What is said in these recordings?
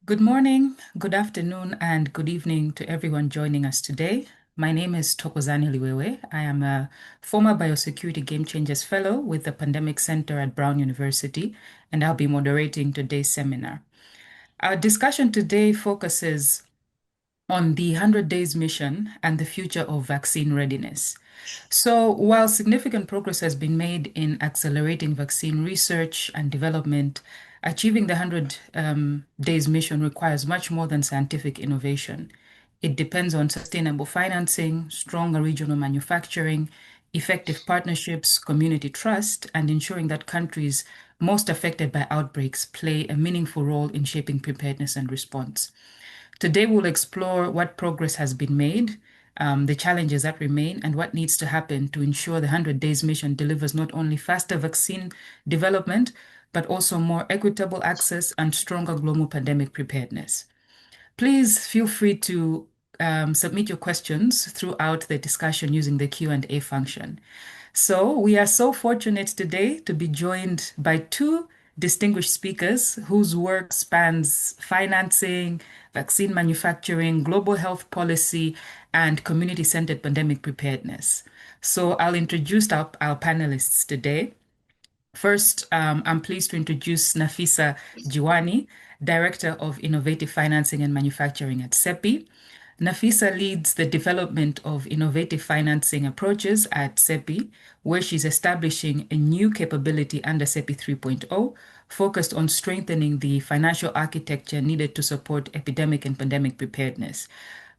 Good morning, good afternoon, and good evening to everyone joining us today. My name is Thokozani Liwewe. I am a former Biosecurity Game Changers Fellow with the Pandemic Center at Brown University, and I'll be moderating today's seminar. Our discussion today focuses on the 100 Days Mission and the future of vaccine readiness. So, while significant progress has been made in accelerating vaccine research and development, achieving the 100 Days Mission requires much more than scientific innovation. It depends on sustainable financing, stronger regional manufacturing, effective partnerships, community trust, and ensuring that countries most affected by outbreaks play a meaningful role in shaping preparedness and response. Today, we'll explore what progress has been made, the challenges that remain, and what needs to happen to ensure the 100 Days Mission delivers not only faster vaccine development, but also more equitable access and stronger global pandemic preparedness. Please feel free to submit your questions throughout the discussion using the Q&A function. So we are so fortunate today to be joined by two distinguished speakers whose work spans financing, vaccine manufacturing, global health policy, and community-centered pandemic preparedness. So I'll introduce our panelists today. First, I'm pleased to introduce Nafisa Jiwani, Director of Innovative Financing and Manufacturing at CEPI. Nafisa leads the development of innovative financing approaches at CEPI, where she's establishing a new capability under CEPI 3.0, focused on strengthening the financial architecture needed to support epidemic and pandemic preparedness.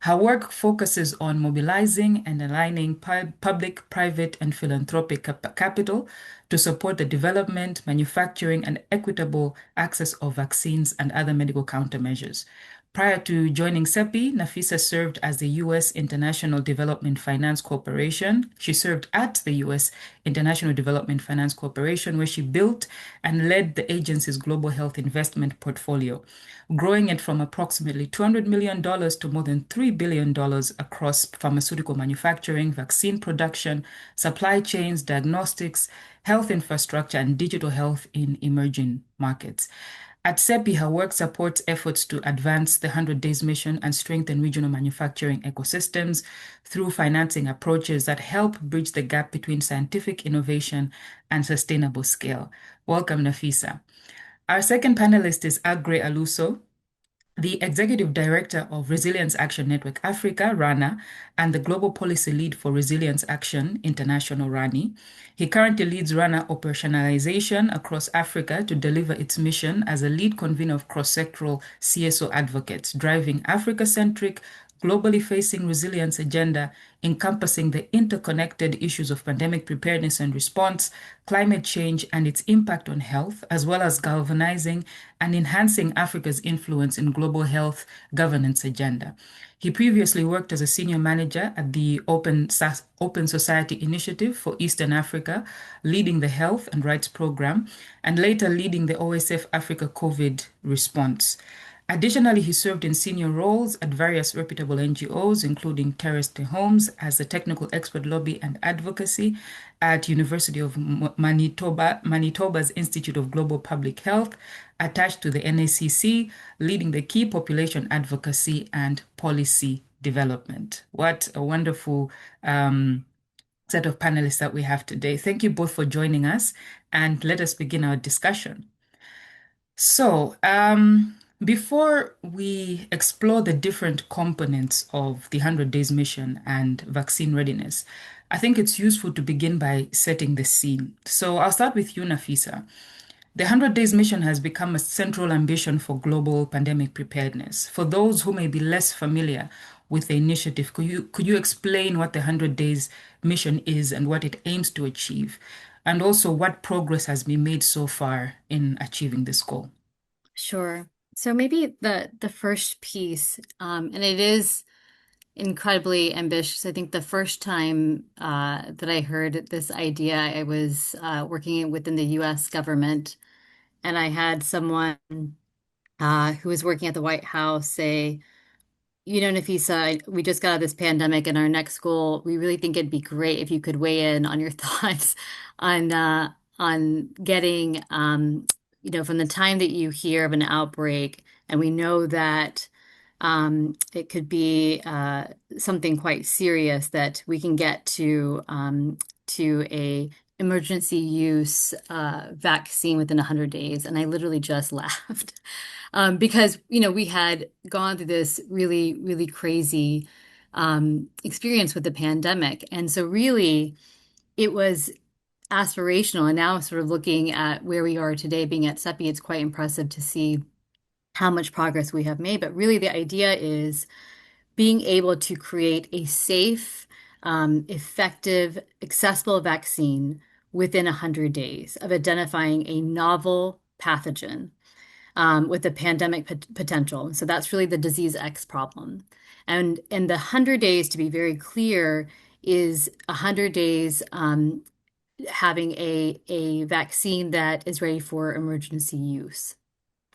Her work focuses on mobilizing and aligning public, private, and philanthropic capital to support the development, manufacturing, and equitable access of vaccines and other medical countermeasures. Prior to joining CEPI, Nafisa served as the U.S. International Development Finance Corporation. She served at the U.S. International Development Finance Corporation, where she built and led the agency's global health investment portfolio, growing it from approximately $200 million to more than $3 billion across pharmaceutical manufacturing, vaccine production, supply chains, diagnostics, health infrastructure, and digital health in emerging markets. At CEPI, her work supports efforts to advance the 100 Days Mission and strengthen regional manufacturing ecosystems through financing approaches that help bridge the gap between scientific innovation and sustainable scale. Welcome, Nafisa. Our second panelist is Agre Aluso, the Executive Director of Resilience Action Network Africa, RANA, and the Global Policy Lead for Resilience Action International, RANI. He currently leads RANA operationalization across Africa to deliver its mission as a lead convener of cross-sectoral CSO advocates, driving Africa-centric, globally facing resilience agenda encompassing the interconnected issues of pandemic preparedness and response, climate change and its impact on health, as well as galvanizing and enhancing Africa's influence in global health governance agenda. He previously worked as a senior manager at the Open Society Initiative for Eastern Africa, leading the Health and Rights Program, and later leading the OSF Africa COVID response. Additionally, he served in senior roles at various reputable NGOs, including Terrace Homes as a technical expert lobby and advocacy at University of Manitoba's Institute of Global Public Health, attached to the NACC, leading the key population advocacy and policy development. What a wonderful set of panelists that we have today. Thank you both for joining us, and let us begin our discussion. So, before we explore the different components of the 100 Days Mission and vaccine readiness, I think it's useful to begin by setting the scene. So I'll start with you, Nafisa. The 100 Days Mission has become a central ambition for global pandemic preparedness. For those who may be less familiar with the initiative, could you explain what the 100 Days Mission is and what it aims to achieve, and also what progress has been made so far in achieving this goal? Sure. So maybe the first piece, and it is incredibly ambitious. I think the first time that I heard this idea, I was working within the U.S. government, and I had someone who was working at the White House say, Nafisa, we just got out of this pandemic, and our next goal, we really think it'd be great if you could weigh in on your thoughts on getting from the time that you hear of an outbreak And we know that it could be something quite serious that we can get to a emergency use vaccine within 100 days. And I literally just laughed because, we had gone through this really, really crazy experience with the pandemic. And so really it was aspirational. And now sort of looking at where we are today, being at CEPI, it's quite impressive to see how much progress we have made. But really the idea is being able to create a safe, effective, accessible vaccine within 100 days of identifying a novel pathogen with a pandemic potential. So that's really the disease X problem. And the 100 days, to be very clear, is 100 days having a vaccine that is ready for emergency use.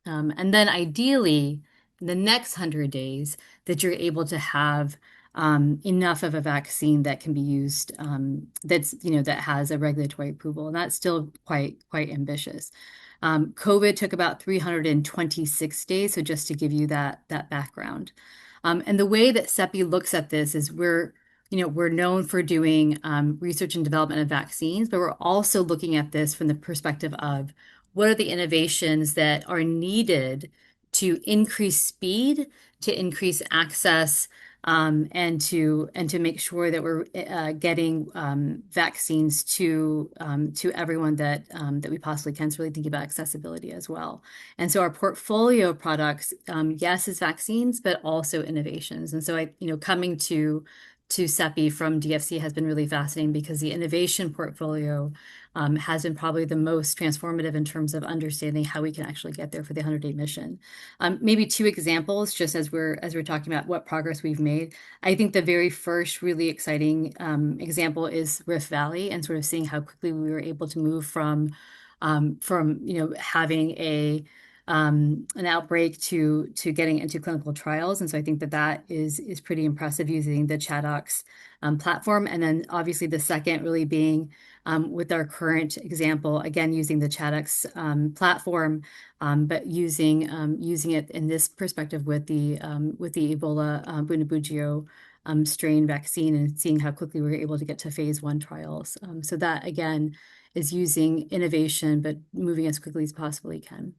And then ideally, in the next 100 days, that you're able to have enough of a vaccine that can be used that has a regulatory approval. And that's still quite ambitious. COVID took about 326 days. So just to give you that background. And the way that CEPI looks at this is we're known for doing research and development of vaccines, but we're also looking at this from the perspective of what are the innovations that are needed to increase speed, to increase access, and to make sure that we're getting vaccines to everyone that we possibly can. So really thinking about accessibility as well. And so our portfolio of products, yes, is vaccines, but also innovations. And so coming to CEPI from DFC has been really fascinating because the innovation portfolio has been probably the most transformative in terms of understanding how we can actually get there for the 100-day mission. Maybe two examples, just as we're talking about what progress we've made. I think the very first really exciting example is Rift Valley and sort of seeing how quickly we were able to move from having an outbreak to getting into clinical trials. And so I think that is pretty impressive using the ChAdOx platform. And then obviously the second really being with our current example, again, using the ChAdOx platform, but using it in this perspective with the Ebola Bundibugyo strain vaccine and seeing how quickly we were able to get to phase 1 trials. So that again is using innovation, but moving as quickly as possibly can.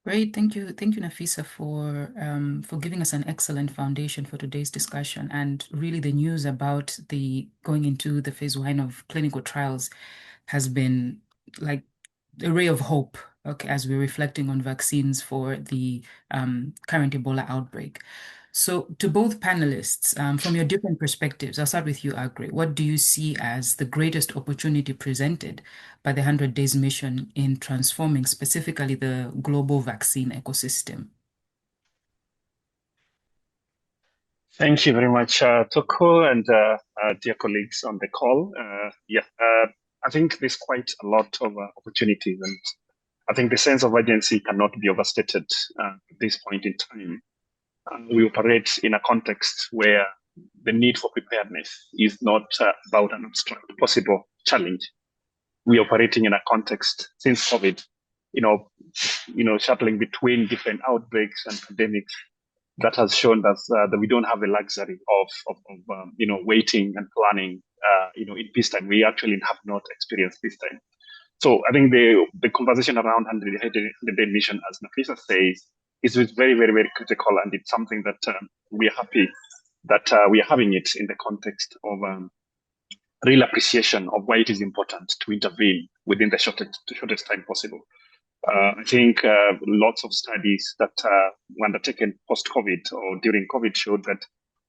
Great. Thank you, Nafisa, for giving us an excellent foundation for today's discussion. And really the news about the going into the phase 1 of clinical trials has been like a ray of hope, okay, as we're reflecting on vaccines for the current Ebola outbreak. So, to both panelists, from your different perspectives, I'll start with you, Agri. What do you see as the greatest opportunity presented by the 100 Days mission in transforming specifically the global vaccine ecosystem? Thank you very much, Toko, and dear colleagues on the call. I think there's quite a lot of opportunities, and I think the sense of urgency cannot be overstated at this point in time. We operate in a context where the need for preparedness is not about an abstract possible challenge. We're operating in a context since COVID, shuttling between different outbreaks and pandemics that has shown us that we don't have the luxury of waiting and planning, in peacetime. We actually have not experienced peacetime. So I think the conversation around 100-day mission, as Nafisa says, is very, very, very critical, and it's something that we are happy that we are having it in the context of real appreciation of why it is important to intervene within the shortest time possible. I think lots of studies that were undertaken post-COVID or during COVID showed that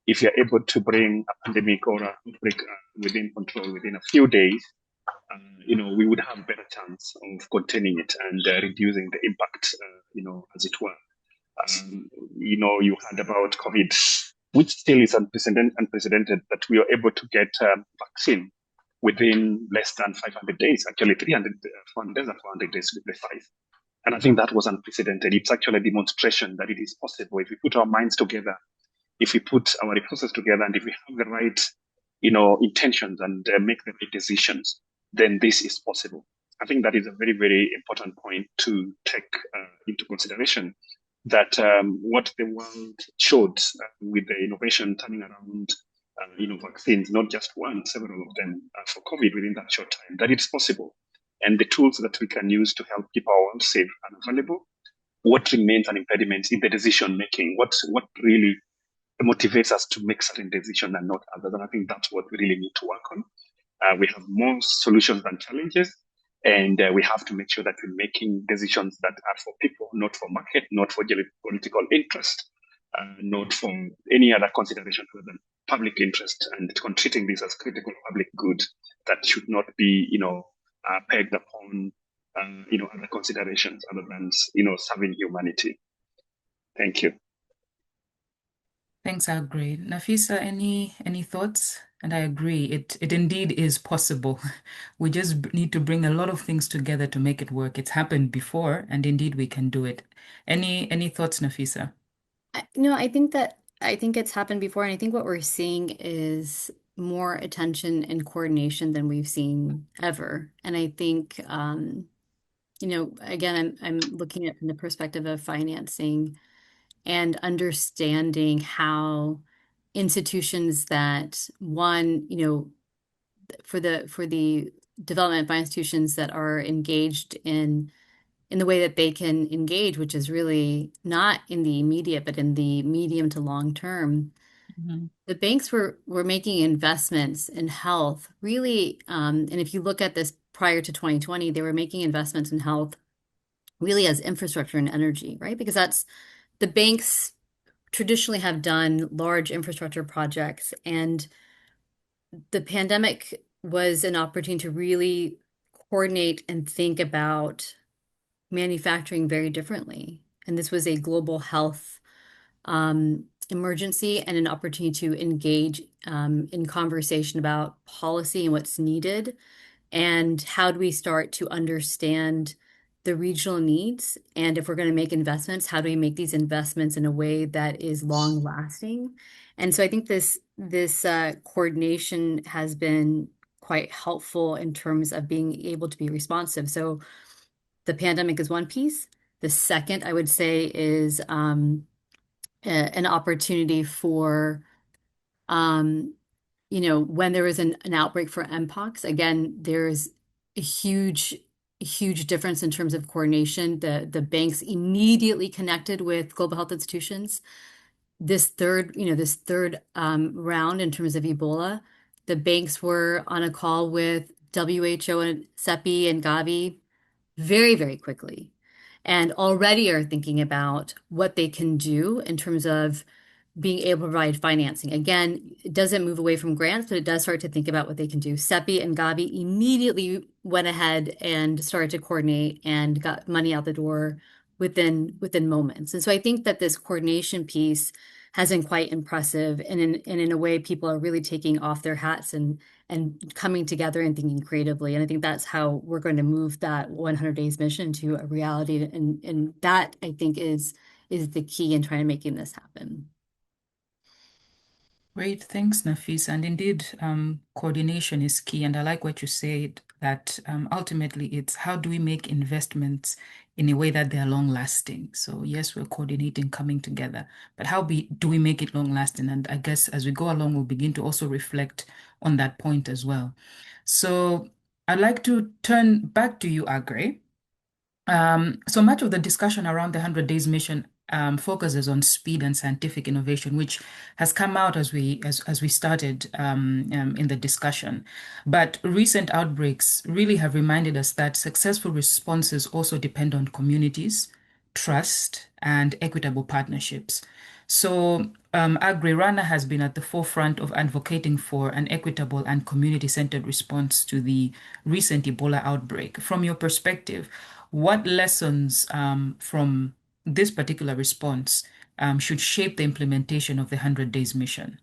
if you're able to bring a pandemic or an outbreak within control within a few days, we would have a better chance of containing it and reducing the impact, as it were. You heard about COVID, which still is unprecedented, that we are able to get vaccine within less than 500 days, actually 300, 400 and 400 days to be precise. And I think that was unprecedented. It's actually a demonstration that it is possible if we put our minds together, if we put our resources together, and if we have the right, intentions and make the right decisions, then this is possible. I think that is a very, very important point to take into consideration. That what the world showed with the innovation turning around, vaccines, not just one, several of them for COVID within that short time, that it's possible. And the tools that we can use to help keep our world safe and available. What remains an impediment in the decision making? What really motivates us to make certain decisions and not others? And I think that's what we really need to work on. We have more solutions than challenges, and we have to make sure that we're making decisions that are for people, not for market, not for political interest, not for any other consideration other than public interest, and treating this as critical public good that should not be, pegged upon, other considerations other than, serving humanity. Thank you. Thanks, Agri. Nafisa, any thoughts? And I agree, it indeed is possible. We just need to bring a lot of things together to make it work. It's happened before, and indeed we can do it. Any thoughts, Nafisa? No, I think it's happened before, and I think what we're seeing is more attention and coordination than we've seen ever. And I think, again, I'm looking at from the perspective of financing and understanding how institutions that one, for the development by institutions that are engaged in the way that they can engage, which is really not in the immediate, but in the medium to long term. Mhm. The banks were making investments in health, really, and if you look at this prior to 2020, they were making investments in health really as infrastructure and energy, right? Because that's the banks traditionally have done large infrastructure projects, and the pandemic was an opportunity to really coordinate and think about manufacturing very differently. And this was a global health emergency and an opportunity to engage in conversation about policy and what's needed, and how do we start to understand the regional needs, and if we're going to make investments, how do we make these investments in a way that is long lasting? And so I think this coordination has been quite helpful in terms of being able to be responsive. So the pandemic is one piece. The second, I would say, is an opportunity for, when there is an outbreak for Mpox. Again, there's a huge difference in terms of coordination. The banks immediately connected with global health institutions. This third round in terms of Ebola, the banks were on a call with WHO and CEPI and Gavi very, very quickly, and already are thinking about what they can do in terms of being able to provide financing. Again, it doesn't move away from grants, but it does start to think about what they can do. CEPI and Gavi immediately went ahead and started to coordinate and got money out the door within moments. And so I think that this coordination piece has been quite impressive, and in a way, people are really taking off their hats and coming together and thinking creatively. And I think that's how we're going to move that 100 days mission to a reality. And that, I think, is the key in trying to making this happen. Great, thanks, Nafisa. And indeed, coordination is key. And I like what you said, that ultimately it's how do we make investments in a way that they are long lasting? So yes, we're coordinating, coming together, but do we make it long lasting? And I guess as we go along, we'll begin to also reflect on that point as well. So I'd like to turn back to you, Agre. So much of the discussion around the 100 Days Mission focuses on speed and scientific innovation, which has come out as we started in the discussion. But recent outbreaks really have reminded us that successful responses also depend on communities, trust, and equitable partnerships. So Agri-Rana has been at the forefront of advocating for an equitable and community-centered response to the recent Ebola outbreak. From your perspective, what lessons from this particular response should shape the implementation of the 100 Days Mission?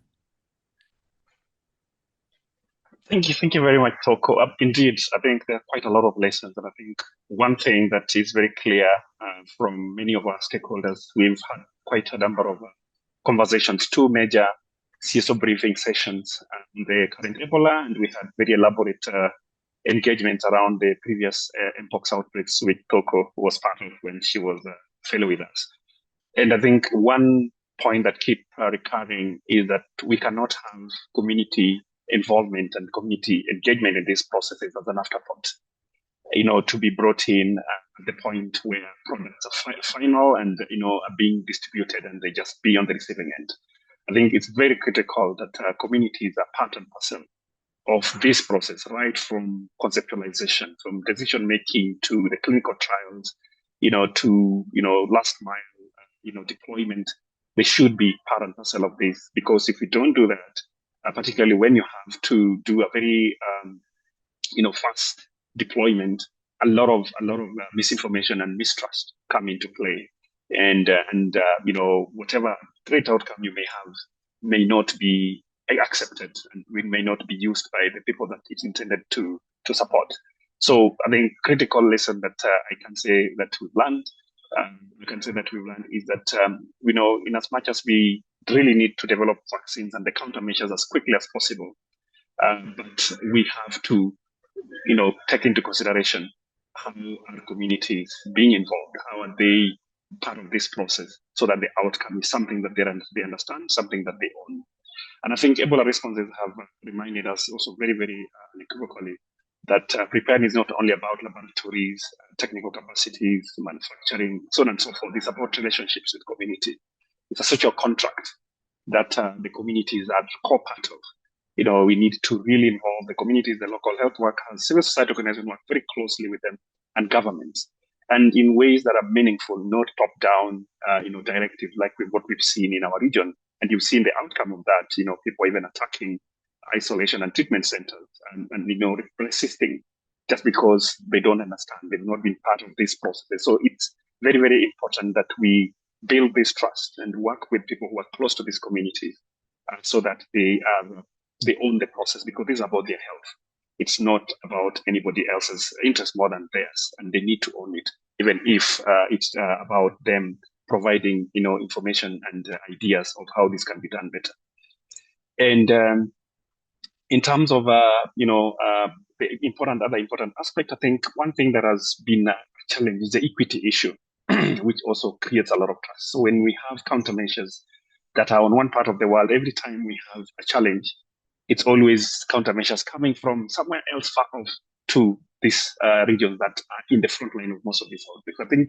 Thank you very much, Toko. Indeed, I think there are quite a lot of lessons, and I think one thing that is very clear from many of our stakeholders, we've had quite a number of conversations, two major CSO briefing sessions on the current Ebola, and we had very elaborate engagement around the previous mpox outbreaks, which Toko was part of when she was a fellow with us. And I think one point that keep recurring is that we cannot have community involvement and community engagement in these processes as an afterthought, to be brought in at the point where products are final and, are being distributed and they just be on the receiving end. I think it's very critical that communities are part and parcel of this process, right from conceptualization, from decision making to the clinical trials, to last mile, deployment. They should be part and parcel of this, because if we don't do that, particularly when you have to do a very fast deployment, a lot of misinformation and mistrust come into play, and whatever great outcome you may have may not be accepted and may not be used by the people that it's intended to support. So I think critical lesson that I can say that we've learned, is that in as much as we really need to develop vaccines and the countermeasures as quickly as possible, but we have to take into consideration how are communities being involved, how are they part of this process, so that the outcome is something that they understand, something that they own. And I think Ebola responses have reminded us also very, very unequivocally that preparedness is not only about laboratories, technical capacities, manufacturing, so on and so forth. It's about relationships with community. It's a social contract that the communities are a core part of. We need to really involve the communities, the local health workers, civil society organizations, work very closely with them, and governments, and in ways that are meaningful, not top-down, directives like what we've seen in our region. And you've seen the outcome of that. People even attacking isolation and treatment centers, and resisting just because they don't understand, they've not been part of this process. So it's very, very important that we build this trust and work with people who are close to these communities, so that they own the process, because this is about their health. It's not about anybody else's interest more than theirs, and they need to own it, even if it's about them providing, information and ideas of how this can be done better. And in terms of, the other important aspect, I think one thing that has been a challenge is the equity issue, which also creates a lot of trust. So when we have countermeasures that are on one part of the world, every time we have a challenge, it's always countermeasures coming from somewhere else far off to these regions that are in the front line of most of these outbreaks. I think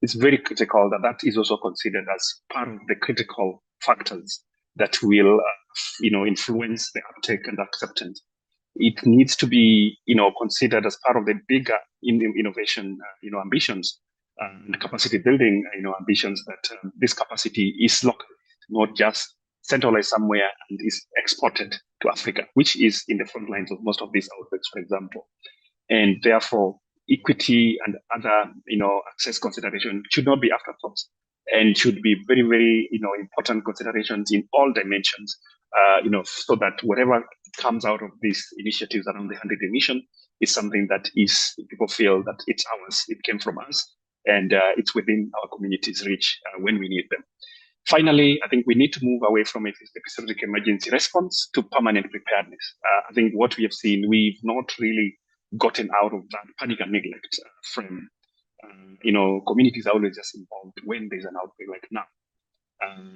it's very critical that is also considered as part of the critical factors that will, influence the uptake and acceptance. It needs to be, considered as part of the bigger innovation, ambitions and capacity building, ambitions, that this capacity is local, not just centralized somewhere and is exported to Africa, which is in the front lines of most of these outbreaks, for example. And therefore, equity and other, access consideration should not be afterthoughts, and should be very, very, important considerations in all dimensions, so that whatever comes out of these initiatives around the 100-day mission is something that people feel that it's ours, it came from us, and it's within our community's reach when we need them. Finally, I think we need to move away from episodic emergency response to permanent preparedness. I think what we have seen, we've not really gotten out of that panic and neglect frame. Communities are always just involved when there's an outbreak like now.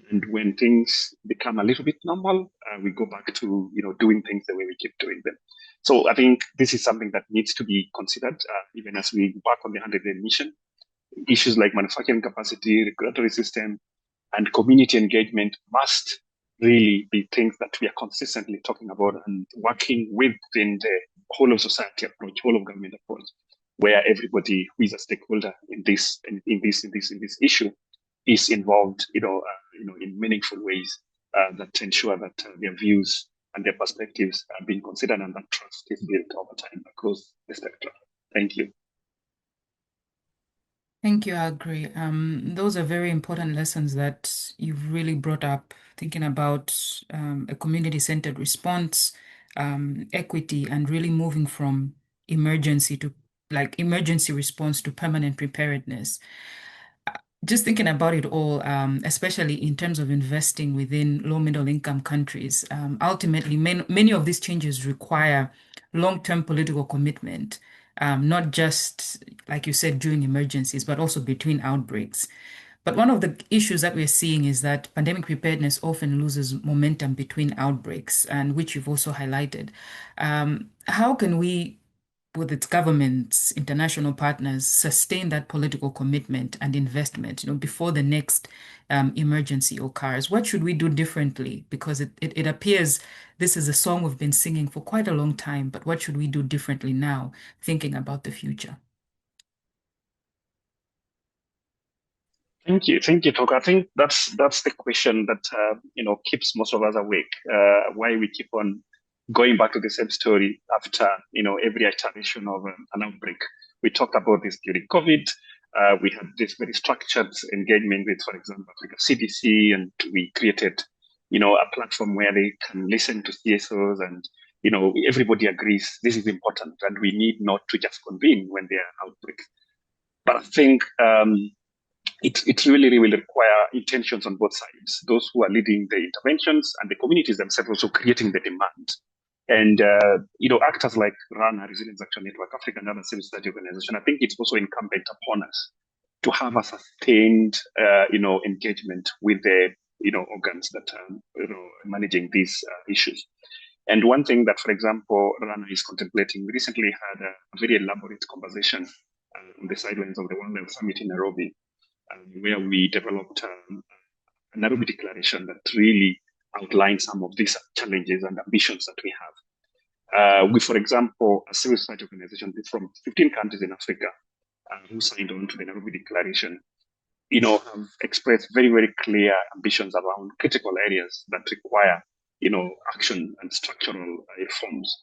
And when things become a little bit normal, we go back to doing things the way we keep doing them. So I think this is something that needs to be considered, even as we work on the 100-day mission. Issues like manufacturing capacity, regulatory system, and community engagement must really be things that we are consistently talking about and working within the whole of society approach, whole of government approach, where everybody who is a stakeholder in this issue is involved, in meaningful ways that ensure that their views and their perspectives are being considered, and that trust is built over time across the spectrum. Thank you. Thank you, I agree. Those are very important lessons that you've really brought up, thinking about a community-centered response, equity, and really moving from emergency response to permanent preparedness. Just thinking about it all, especially in terms of investing within low middle income countries, ultimately, many of these changes require long-term political commitment, not just, like you said, during emergencies, but also between outbreaks. But one of the issues that we're seeing is that pandemic preparedness often loses momentum between outbreaks, and which you've also highlighted. How can we, with its governments, international partners, sustain that political commitment and investment, before the next emergency occurs? What should we do differently? Because it appears this is a song we've been singing for quite a long time, but what should we do differently now, thinking about the future? Thank you, Toka. I think that's the question that keeps most of us awake. Why we keep on going back to the same story after every iteration of an outbreak. We talked about this during COVID. We had this very structured engagement with, for example, Africa CDC, and we created a platform where they can listen to CSOs, and everybody agrees this is important, and we need not to just convene when there are outbreaks. But I think it really will require intentions on both sides, those who are leading the interventions and the communities themselves also creating the demand. And, actors like RANA, Resilience Action Network, Africa, and other civil society organizations, I think it's also incumbent upon us to have a sustained, engagement with the, organs that are, managing these issues. And one thing that, for example, RANA is contemplating, we recently had a very elaborate conversation on the sidelines of the World Health Summit in Nairobi, where we developed a Nairobi declaration that really outlines some of these challenges and ambitions that we have. We, for example, a civil society organization from 15 countries in Africa who signed on to the Nairobi declaration, have expressed very, very clear ambitions around critical areas that require, action and structural reforms,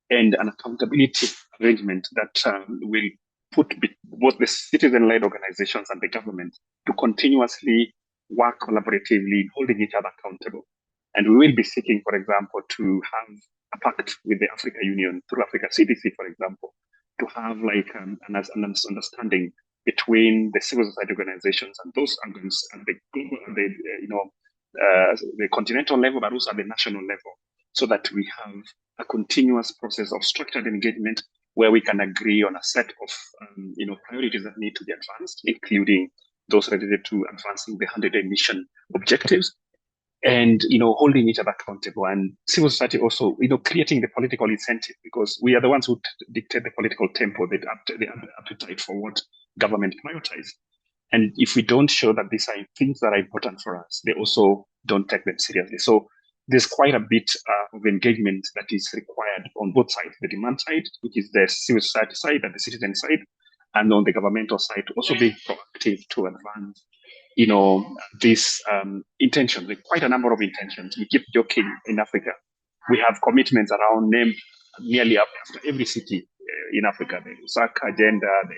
and an accountability arrangement that will put both the citizen-led organizations and the government to continuously work collaboratively in holding each other accountable. And we will be seeking, for example, to have a pact with the Africa Union through Africa CDC, for example, to have like an understanding between the civil society organizations and those organs at the global, the continental level, but also at the national level, so that we have a continuous process of structured engagement where we can agree on a set of priorities that need to be advanced, including those related to advancing the 100-day mission objectives, and holding each other accountable, and civil society also creating the political incentive, because we are the ones who dictate the political tempo, the appetite for what government prioritize. And if we don't show that these are things that are important for us, they also don't take them seriously. So there's quite a bit of engagement that is required on both sides, the demand side, which is the civil society side, and the citizen side, and on the governmental side to also be proactive to advance, these intentions. There are quite a number of intentions. We keep joking in Africa. We have commitments around named nearly after every city in Africa, the Lusaka Agenda, the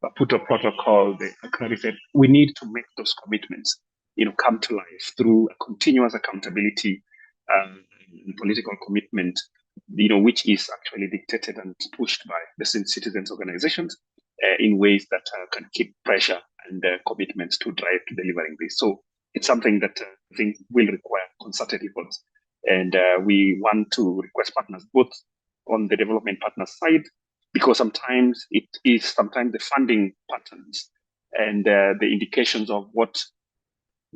Maputo Protocol, the Accra Reset. We need to make those commitments, come to life through a continuous accountability political commitment, which is actually dictated and pushed by the citizens' organizations in ways that can keep pressure and commitments to drive to delivering this. So it's something that I think will require concerted efforts. And we want to request partners both on the development partner side, because sometimes the funding patterns and the indications of what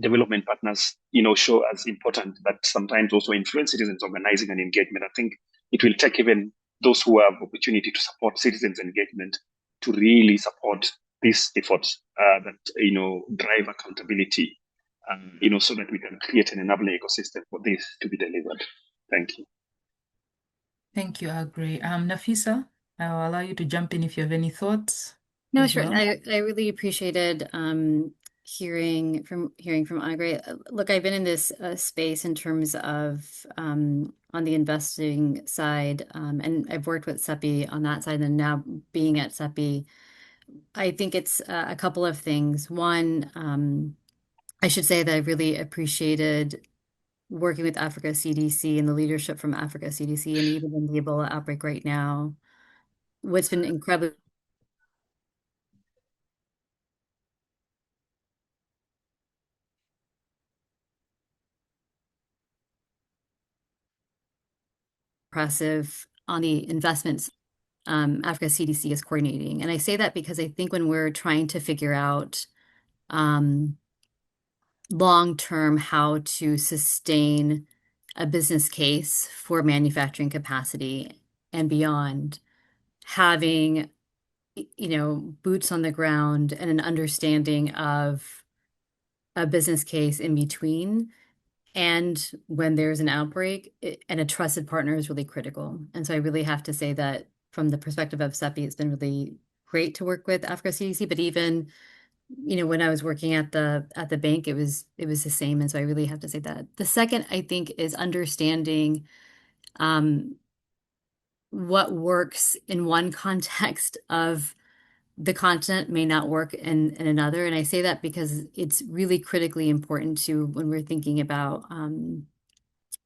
development partners, show as important, but sometimes also influence citizens organizing and engagement. I think it will take even those who have opportunity to support citizens engagement to really support these efforts that drive accountability, so that we can create an enabling ecosystem for this to be delivered. Thank you. Thank you, Agri. Nafisa, I'll allow you to jump in if you have any thoughts. No, as sure. well. I really appreciated hearing from Agri. Look, I've been in this space in terms of on the investing side, and I've worked with CEPI on that side, and now being at CEPI, I think it's a couple of things. One, I should say that I really appreciated working with Africa CDC and the leadership from Africa CDC, and even in the Ebola outbreak right now, what's been incredibly impressive on the investments, Africa CDC is coordinating. And I say that because I think when we're trying to figure out long term how to sustain a business case for manufacturing capacity and beyond, having boots on the ground and an understanding of a business case in between and when there's an outbreak, and a trusted partner is really critical. And so I really have to say that from the perspective of CEPI, it's been really great to work with Africa CDC, but even when I was working at the bank, it was the same. And so I really have to say that. The second, I think, is understanding um, what works in one context of the continent may not work in another. And I say that because it's really critically important to when we're thinking about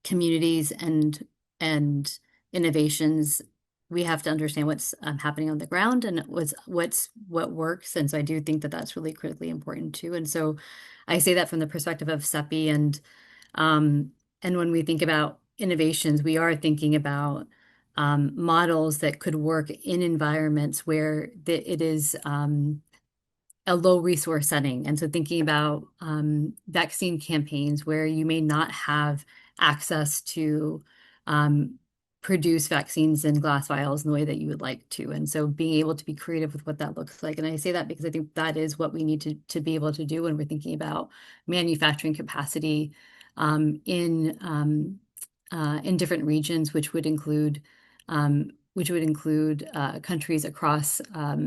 communities and innovations. We have to understand what's happening on the ground and what works. And so I do think that that's really critically important too. And so I say that from the perspective of CEPI, um, and when we think about innovations, we are thinking about models that could work in environments where it is a low resource setting. And so thinking about vaccine campaigns where you may not have access to um, produce vaccines in glass vials in the way that you would like to. And so being able to be creative with what that looks like. And I say that because I think that is what we need to be able to do when we're thinking about manufacturing capacity um, in um, in different regions, which would include countries across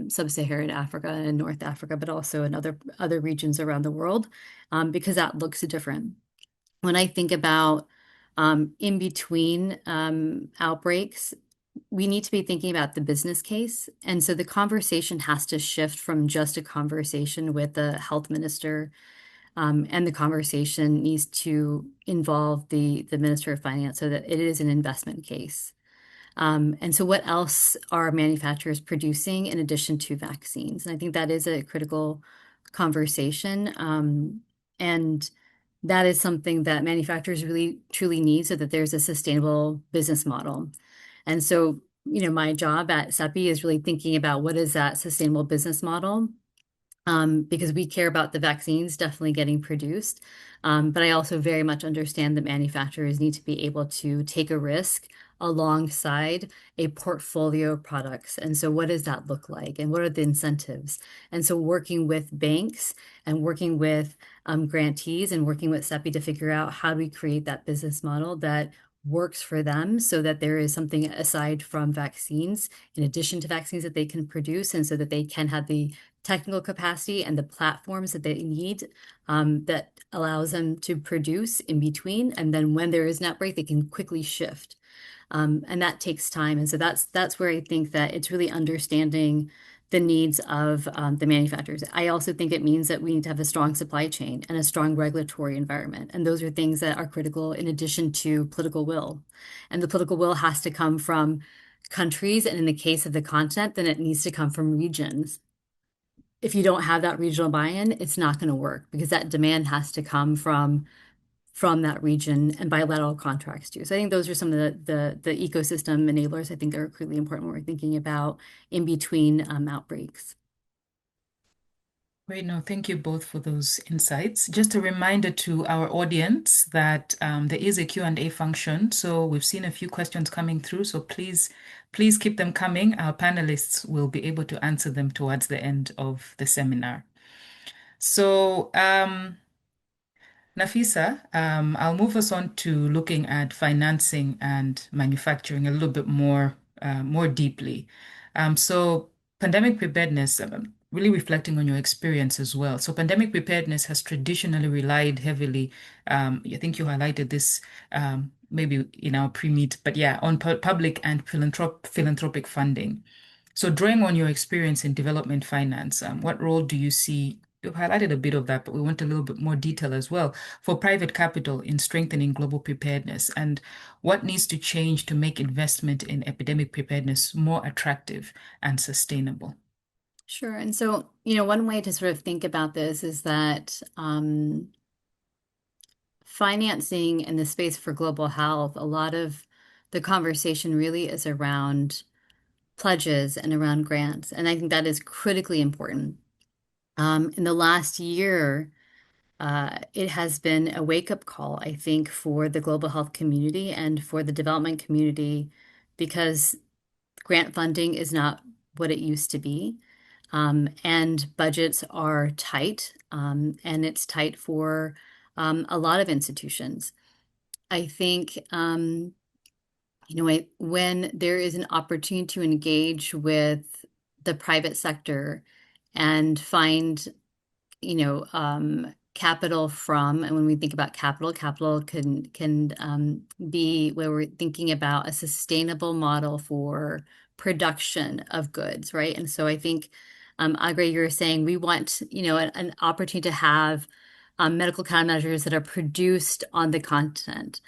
sub-Saharan Africa and North Africa, but also in other regions around the world, because that looks different. When I think about in between outbreaks, we need to be thinking about the business case. And so the conversation has to shift from just a conversation with the health minister, and the conversation needs to involve the Minister of Finance so that it is an investment case. And so what else are manufacturers producing in addition to vaccines? And I think that is a critical conversation. And that is something that manufacturers really truly need so that there's a sustainable business model. And so, my job at CEPI is really thinking about what is that sustainable business model, because we care about the vaccines definitely getting produced. But I also very much understand that manufacturers need to be able to take a risk alongside a portfolio of products. And so what does that look like? And what are the incentives? And so working with banks and working with grantees and working with CEPI to figure out how do we create that business model that works for them so that there is something aside from vaccines, in addition to vaccines that they can produce, and so that they can have the technical capacity and the platforms that they need, that allows them to produce in between. And then when there is an outbreak, they can quickly shift. And that takes time. And so that's where I think that it's really understanding the needs of the manufacturers. I also think it means that we need to have a strong supply chain and a strong regulatory environment. And those are things that are critical in addition to political will. And the political will has to come from countries. And in the case of the continent, then it needs to come from regions. If you don't have that regional buy-in, it's not going to work because that demand has to come from that region and bilateral contracts too. So I think those are some of the ecosystem enablers I think are critically important when we're thinking about in between outbreaks. Great. No, thank you both for those insights. Just a reminder to our audience that there is a Q&A function. So we've seen a few questions coming through. So please keep them coming. Our panelists will be able to answer them towards the end of the seminar. So Nafisa, I'll move us on to looking at financing and manufacturing a little bit more deeply. So pandemic preparedness, really reflecting on your experience as well. So pandemic preparedness has traditionally relied heavily, I think you highlighted this maybe in our pre-meet, but yeah, on public and philanthropic funding. So drawing on your experience in development finance, what role do you see? You've highlighted a bit of that, but we want a little bit more detail as well for private capital in strengthening global preparedness, and what needs to change to make investment in epidemic preparedness more attractive and sustainable. Sure. And so, one way to sort of think about this is that financing in the space for global health, a lot of the conversation really is around pledges and around grants. And I think that is critically important. In the last year, it has been a wake-up call, I think, for the global health community and for the development community because grant funding is not what it used to be. And budgets are tight, and it's tight for a lot of institutions. I think, when there is an opportunity to engage with the private sector and find capital from, and when we think about capital, capital can be where we're thinking about a sustainable model for production of goods, right? And so I think, Agre, you were saying we want, an opportunity to have medical countermeasures that are produced on the continent.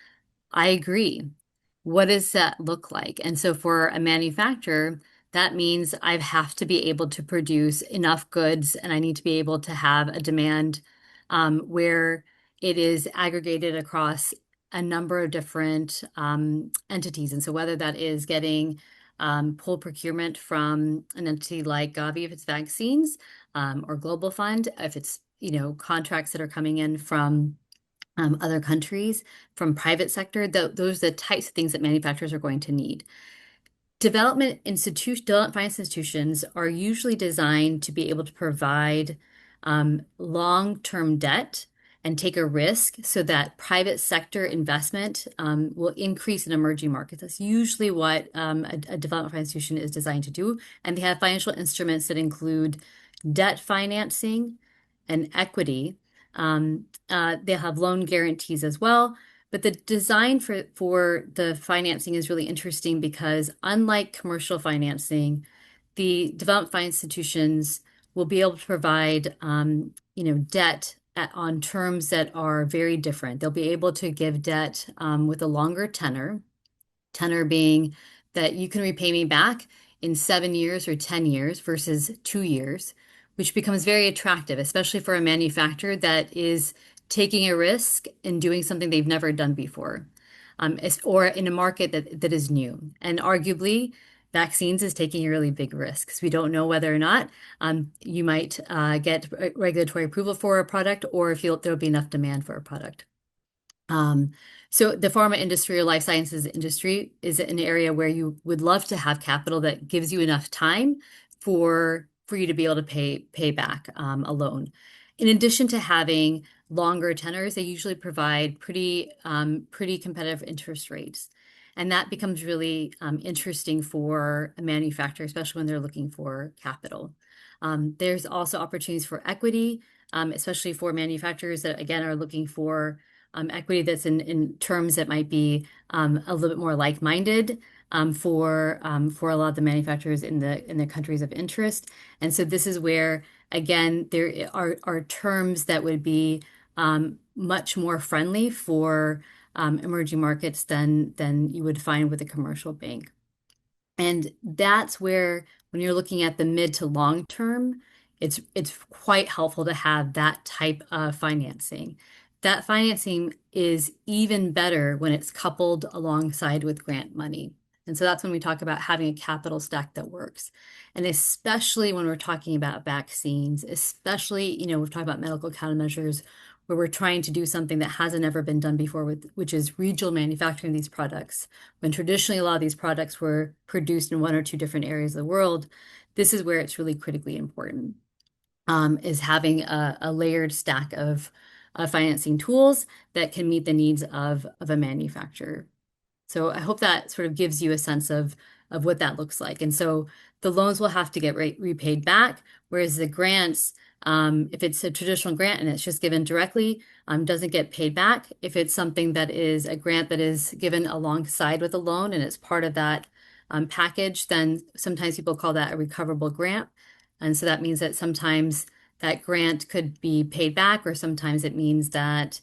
I agree. What does that look like? And so for a manufacturer, that means I have to be able to produce enough goods and I need to be able to have a demand where it is aggregated across a number of different entities. And so whether that is getting pool procurement from an entity like Gavi if it's vaccines, or Global Fund if it's, contracts that are coming in from other countries, from private sector, those are the types of things that manufacturers are going to need. Development finance institutions are usually designed to be able to provide long-term debt and take a risk so that private sector investment will increase in emerging markets. That's usually what a development finance institution is designed to do. And they have financial instruments that include debt financing and equity. They'll have loan guarantees as well. But the design for the financing is really interesting because unlike commercial financing, the development finance institutions will be able to provide, debt on terms that are very different. They'll be able to give debt with a longer tenor being that you can repay me back in 7 years or 10 years versus 2 years, which becomes very attractive, especially for a manufacturer that is taking a risk and doing something they've never done before, or in a market that is new. And arguably, vaccines is taking a really big risk because we don't know whether or not you might get regulatory approval for a product or if there'll be enough demand for a product. So the pharma industry or life sciences industry is an area where you would love to have capital that gives you enough time for you to be able to pay back a loan. In addition to having longer tenors, they usually provide pretty competitive interest rates. And that becomes really interesting for a manufacturer, especially when they're looking for capital. There's also opportunities for equity, especially for manufacturers that, again, are looking for equity that's in terms that might be a little bit more like-minded for a lot of the manufacturers in the countries of interest. And so this is where, again, there are terms that would be much more friendly for emerging markets than you would find with a commercial bank. And that's where, when you're looking at the mid to long term, it's quite helpful to have that type of financing. That financing is even better when it's coupled alongside with grant money. And so that's when we talk about having a capital stack that works. And especially when we're talking about vaccines, especially, we've talked about medical countermeasures where we're trying to do something that hasn't ever been done before, which is regional manufacturing these products. When traditionally a lot of these products were produced in one or two different areas of the world, this is where it's really critically important, is having a layered stack of financing tools that can meet the needs of a manufacturer. So I hope that sort of gives you a sense of what that looks like. And so the loans will have to get repaid back, whereas the grants, if it's a traditional grant and it's just given directly, doesn't get paid back. If it's something that is a grant that is given alongside with a loan and it's part of that package, then sometimes people call that a recoverable grant. And so that means that sometimes that grant could be paid back, or sometimes it means that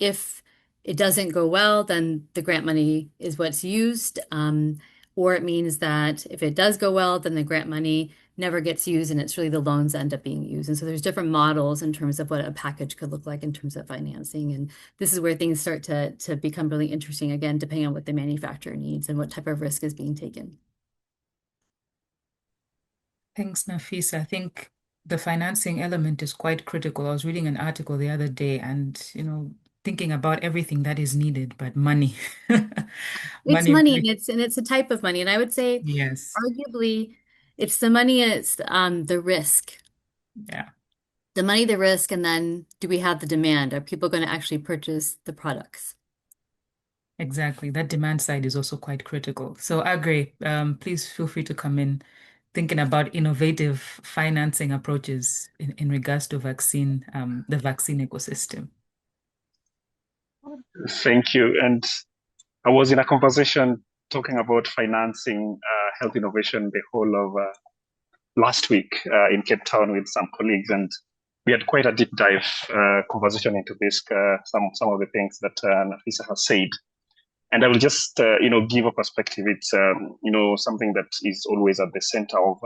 if it doesn't go well, then the grant money is what's used. Or it means that if it does go well, then the grant money never gets used, and it's really the loans end up being used. And so there's different models in terms of what a package could look like in terms of financing. And this is where things start to become really interesting, again, depending on what the manufacturer needs and what type of risk is being taken. Thanks, Nafisa. I think the financing element is quite critical. I was reading an article the other day and, thinking about everything that is needed, but money. It's Money money, really, and it's a type of money. And I would say yes. arguably it's the money, it's the risk. Yeah, The money, the risk, and then do we have the demand? Are people going to actually purchase the products? exactly. That demand side is also quite critical. So, Agre, please feel free to come in thinking about innovative financing approaches in regards to the vaccine ecosystem. Thank you. And I was in a conversation talking about financing health innovation the whole of last week in Cape Town with some colleagues, and we had quite a deep dive conversation into this, some of the things that Nafisa has said. And I will just, give a perspective. It's, something that is always at the center of,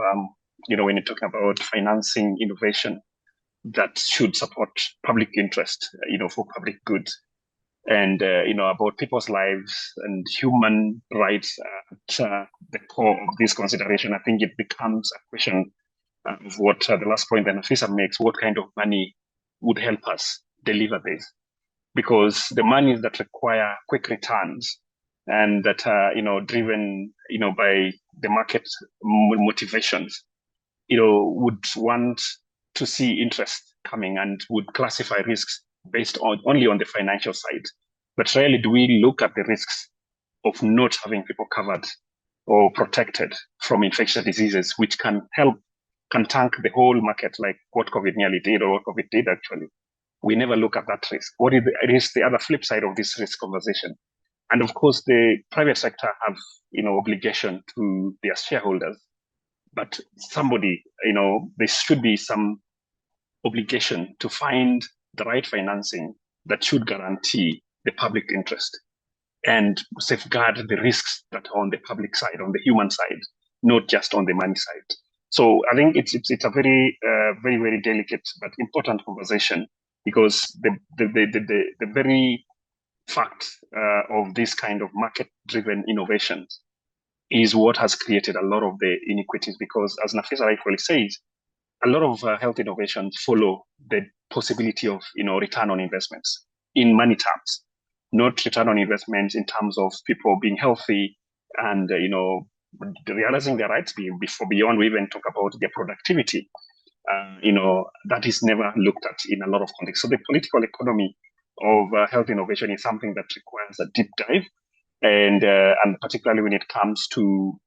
when you're talking about financing innovation that should support public interest, for public good and, about people's lives and human rights at the core of this consideration. I think it becomes a question of what the last point that Nafisa makes, what kind of money would help us deliver this? Because the monies that require quick returns and that are, driven, by the market motivations, would want to see interest coming and would classify risks based on only on the financial side. But rarely do we look at the risks of not having people covered or protected from infectious diseases, which can tank the whole market, like what COVID nearly did, or what COVID did actually. We never look at that risk. What is the other flip side of this risk conversation? And of course, the private sector have, obligation to their shareholders, but somebody, there should be some obligation to find the right financing that should guarantee the public interest and safeguard the risks that are on the public side, on the human side, not just on the money side. So I think it's a very very very delicate but important conversation because the very fact of this kind of market-driven innovations is what has created a lot of the inequities. Because as Nafisa rightfully says, a lot of health innovations follow the possibility of return on investments in money terms, not return on investments in terms of people being healthy and realizing their rights before beyond we even talk about their productivity. That is never looked at in a lot of contexts. So the political economy of health innovation is something that requires a deep dive, and particularly when it comes to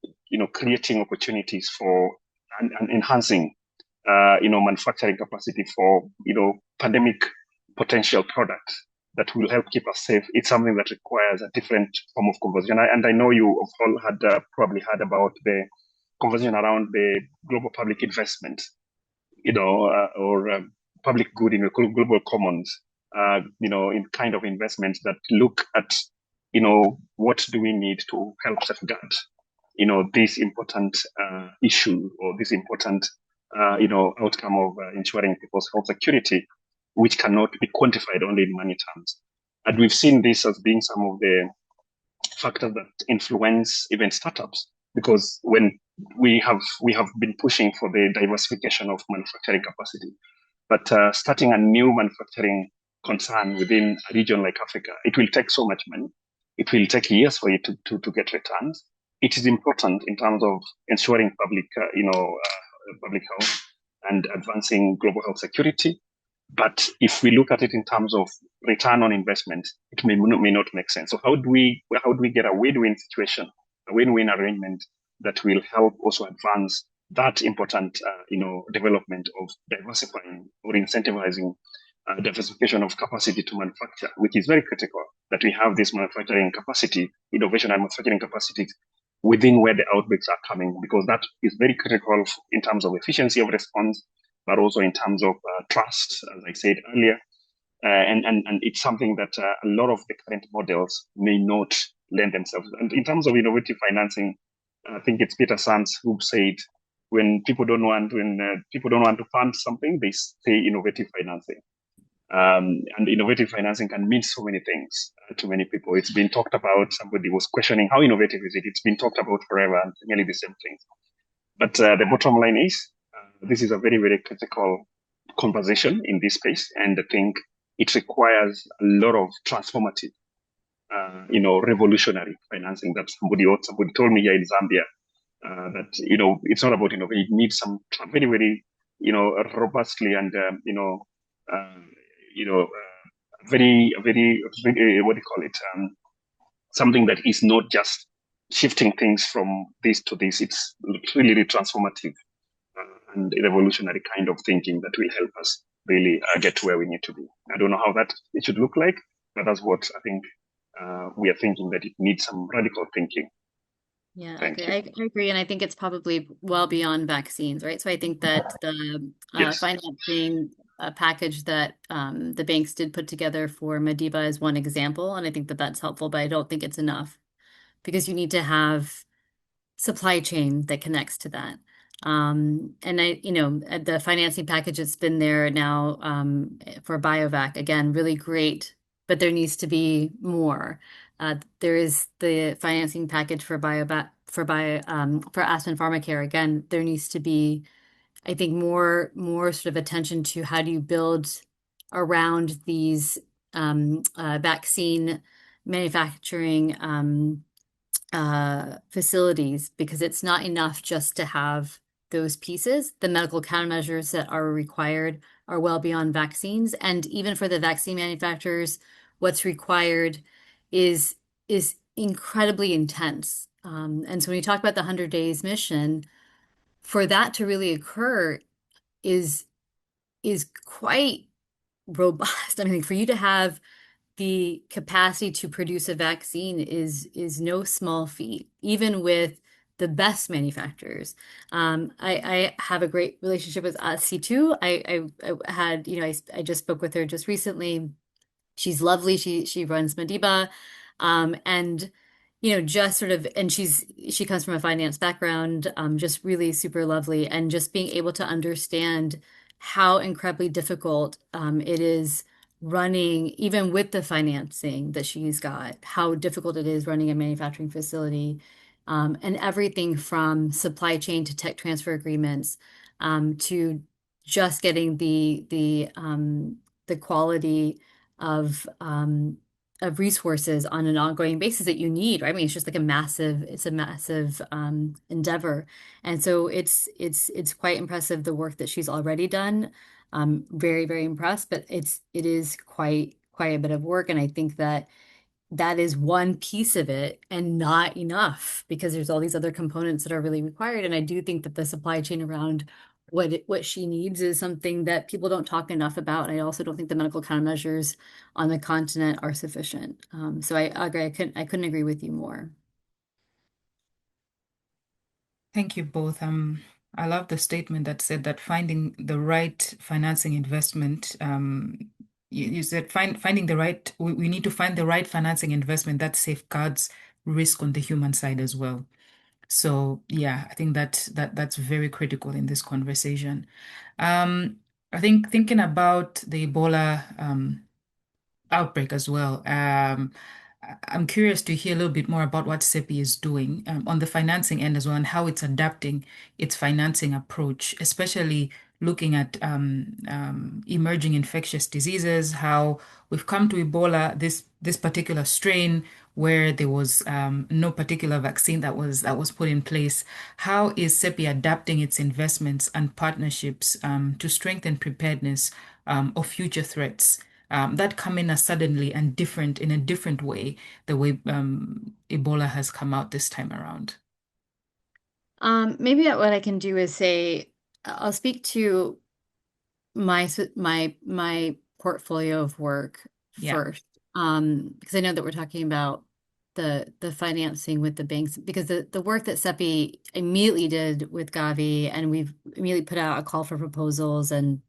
creating opportunities for and enhancing manufacturing capacity for pandemic potential products that will help keep us safe. It's something that requires a different form of conversation. And I know you all had probably heard about the conversation around the global public investment, or public good in global commons, in kind of investments that look at, what do we need to help safeguard, this important issue or this important, outcome of ensuring people's health security, which cannot be quantified only in money terms. And we've seen this as being some of the factors that influence even startups, because when we have been pushing for the diversification of manufacturing capacity, but starting a new manufacturing concern within a region like Africa, it will take so much money. It will take years for it to get returns. It is important in terms of ensuring public health and advancing global health security. But if we look at it in terms of return on investment, it may not make sense. So how do we get a win-win situation, a win-win arrangement that will help also advance that important, development of diversifying or incentivizing diversification of capacity to manufacture, which is very critical that we have this manufacturing capacity, innovation and manufacturing capacity within where the outbreaks are coming, because that is very critical in terms of efficiency of response, but also in terms of trust, as I said earlier. And it's something that a lot of the current models may not lend themselves. And in terms of innovative financing, I think it's Peter Sands who said when people don't want to fund something, they say innovative financing. And innovative financing can mean so many things to many people. It's been talked about. Somebody was questioning how innovative is it? It's been talked about forever and nearly the same things. But the bottom line is, this is a very, very critical conversation in this space, and I think it requires a lot of transformative, revolutionary financing. That somebody told me here in Zambia that it's not about innovation. It needs some very, very robustly and uh, you know very what do you call it? Something that is not just shifting things from this to this. It's really, really transformative and revolutionary kind of thinking that will help us really get to where we need to be. I don't know how that it should look like, but that's what I think we are thinking, that it needs some radical thinking. Yeah, I Thank agree. you. I agree. And I think it's probably well beyond vaccines, right? So I think that the Yes. financing package that the banks did put together for Madiba is one example. And I think that that's helpful, but I don't think it's enough because you need to have supply chain that connects to that. And the financing package that's been there now for BioVac, again, really great, but there needs to be more. There is the financing package for BioVac for Aspen Pharmacare. Again, there needs to be, I think, more sort of attention to how do you build around these vaccine manufacturing facilities because it's not enough just to have those pieces. The medical countermeasures that are required are well beyond vaccines. And even for the vaccine manufacturers, what's required is is incredibly intense. And so when you talk about the 100 days mission, for that to really occur is is quite robust. I mean, for you to have the capacity to produce a vaccine is no small feat, even with the best manufacturers. I have a great relationship with C2. I had, I just spoke with her just recently. She's lovely. She runs Madiba. And just sort of, and she comes from a finance background, just really super lovely. And just being able to understand how incredibly difficult it is running, even with the financing that she's got, how difficult it is running a manufacturing facility. And everything from supply chain to tech transfer agreements, to just getting the quality of resources on an ongoing basis that you need, right? I mean, it's just like it's a massive endeavor. And so it's quite impressive the work that she's already done. Very, very impressed, but it is quite a bit of work. And I think that that is one piece of it and not enough because there's all these other components that are really required. And I do think that the supply chain around what she needs is something that people don't talk enough about. I also don't think the medical countermeasures on the continent are sufficient. So I agree. I couldn't agree with you more. Thank you both. I love the statement that said that finding the right financing investment, you said finding the right, we need to find the right financing investment that safeguards risk on the human side as well. So yeah, I think that's very critical in this conversation. Um, I think thinking about the Ebola outbreak as well. I'm curious to hear a little bit more about what CEPI is doing on the financing end as well and how it's adapting its financing approach, especially looking at emerging infectious diseases, how we've come to Ebola, this particular strain where there was no particular vaccine that was put in place. How is CEPI adapting its investments and partnerships to strengthen preparedness of future threats? That come in as suddenly and different in a different way, the way Ebola has come out this time around. Maybe what I can do is say I'll speak to my portfolio of work Yeah. first, because I know that we're talking about the financing with the banks, because the work that SEPI immediately did with Gavi, and we've immediately put out a call for proposals, and